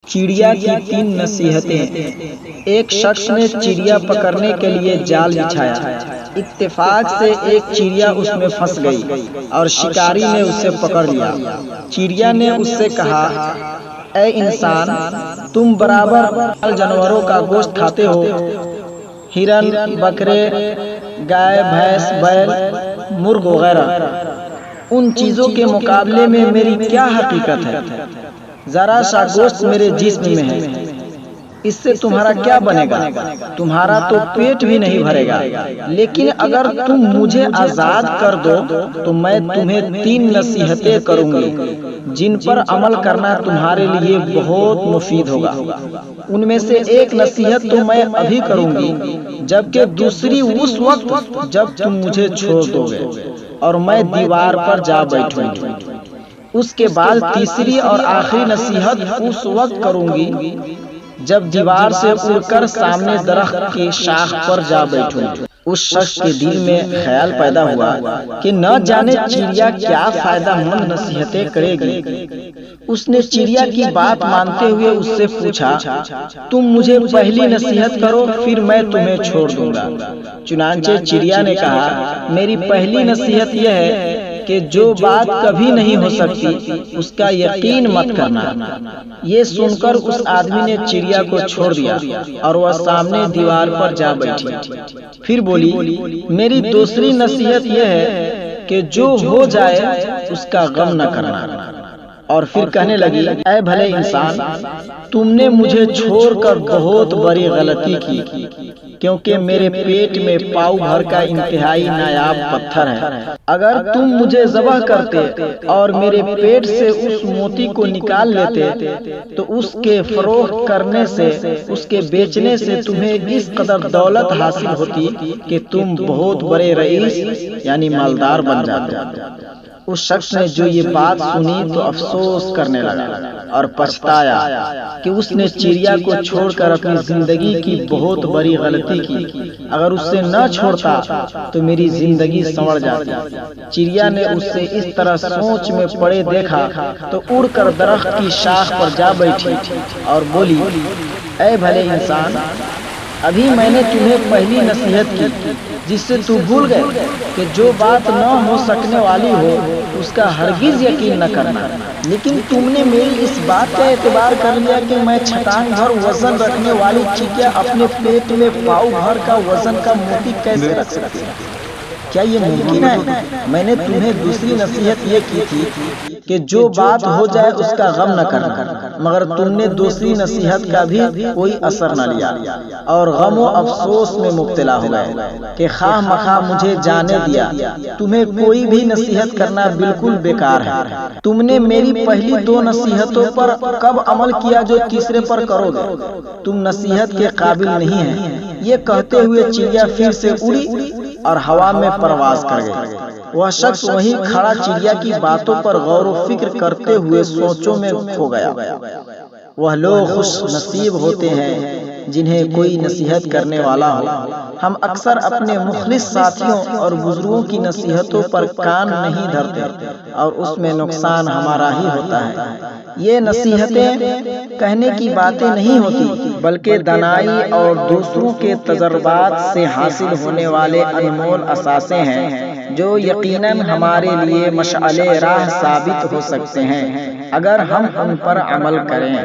چڑیا کی 3 نصیحتیں۔ ایک شخص نے چڑیا پکڑنے کے لیے جال بچھایا۔ اتفاق سے ایک چڑیا اس میں پھنس گئی اور شکاری نے اسے پکڑ لیا۔ چڑیا نے اس سے کہا، اے انسان، تم برابر جانوروں کا گوشت کھاتے ہو، ہرن، بکرے، گائے، بھینس، بیل، مرغ وغیرہ۔ ان چیزوں کے مقابلے میں میری کیا حقیقت ہے؟ ذرا سا گوشت میرے جسم میں ہے، اس سے تمہارا کیا بنے گا؟ تمہارا تو پیٹ بھی نہیں بھرے گا۔ لیکن اگر تم مجھے آزاد کر دو تو میں تمہیں 3 نصیحتیں کروں گی جن پر عمل کرنا تمہارے لیے بہت مفید ہوگا۔ ان میں سے ایک نصیحت تو میں ابھی کروں گی، جبکہ دوسری اس وقت جب تم مجھے چھوڑ دو گے اور میں دیوار پر جا بیٹھوں گی۔ اس کے بعد تیسری اور آخری نصیحت اس وقت کروں گی جب دیوار سے اڑ کر سامنے درخت کی شاخ پر جا بیٹھوں۔ اس شخص کے دل میں خیال پیدا ہوا کہ نہ جانے چڑیا کیا فائدہ مند نصیحتیں کرے گی۔ اس نے چڑیا کی بات مانتے ہوئے اس سے پوچھا، تم مجھے پہلی نصیحت کرو، پھر میں تمہیں چھوڑ دوں گا۔ چنانچہ چڑیا نے کہا، میری پہلی نصیحت یہ ہے کہ جو بات کبھی نہیں ہو سکتی اس کا یقین مت کرنا۔ یہ سن کر اس آدمی نے چڑیا کو چھوڑ دیا اور وہ سامنے دیوار پر جا بیٹھی۔ پھر بولی، میری دوسری نصیحت یہ ہے کہ جو ہو جائے اس کا غم نہ کرنا۔ اور پھر کہنے لگی، اے بھلے انسان، تم نے مجھے چھوڑ کر بہت بڑی غلطی کی، کیونکہ میرے پیٹ میں پاؤ بھر کا انتہائی نایاب پتھر ہے۔ اگر تم مجھے ذبح کرتے اور میرے پیٹ سے اس موتی کو نکال لیتے تو اس کے فروخت کرنے سے، اس کے بیچنے سے تمہیں اس قدر دولت حاصل ہوتی کہ تم بہت بڑے رئیس یعنی مالدار بن جاتے۔ اس شخص نے جو یہ بات سنی تو افسوس کرنے لگا اور پچھتایا کہ اس نے چڑیا کو چھوڑ کر اپنی زندگی کی بہت بڑی غلطی کی۔ اگر اس سے نہ چھوڑتا تو میری زندگی سنور جاتی۔ چڑیا نے اس سے اس طرح سوچ میں پڑے دیکھا تو اڑ کر درخت کی شاخ پر جا بیٹھی اور بولی، اے بھلے انسان، ابھی میں نے تمہیں پہلی نصیحت کی جس سے تو بھول گئے کہ جو بات نہ ہو سکنے والی ہو اس کا ہرگز یقین نہ کرنا۔ لیکن تم نے میری اس بات کا اعتبار کر لیا کہ میں چھٹان بھر وزن رکھنے والی چڑیا اپنے پیٹ میں پاؤ بھر کا وزن کا موتی کیسے رکھ سکتی ہے؟ کیا یہ ممکن ہے؟ میں نے تمہیں دوسری نصیحت یہ کی تھی کہ جو بات ہو جائے اس کا غم نہ کرنا، مگر تم نے دوسری نصیحت کا بھی کوئی اثر نہ لیا اور غم و افسوس میں مبتلا ہو گئے کہ خواہ مخواہ مجھے جانے دیا۔ تمہیں کوئی بھی نصیحت کرنا بالکل بیکار ہے۔ تم نے میری پہلی 2 نصیحتوں پر کب عمل کیا جو تیسرے پر کرو گے؟ تم نصیحت کے قابل نہیں ہیں۔ یہ کہتے ہوئے چڑیا پھر سے اڑی اور ہوا میں پرواز کر گئی۔ وہ شخص وہیں کھڑا چڑیا کی باتوں پر غور و فکر کرتے ہوئے سوچوں میں کھو گیا۔ وہ لوگ خوش نصیب ہوتے ہیں جنہیں کوئی نصیحت کرنے والا ہو۔ ہم اکثر اپنے مخلص ساتھیوں اور بزرگوں کی نصیحتوں پر کان نہیں دھرتے اور اس میں نقصان ہمارا ہی ہوتا ہے۔ یہ نصیحتیں کہنے کی باتیں نہیں ہوتی، بلکہ دانائی اور دوسروں کے تجربات سے حاصل ہونے والے انمول اثاثے ہیں جو یقیناً ہمارے لیے مشعل راہ ثابت ہو سکتے ہیں اگر ہم ان پر عمل کریں۔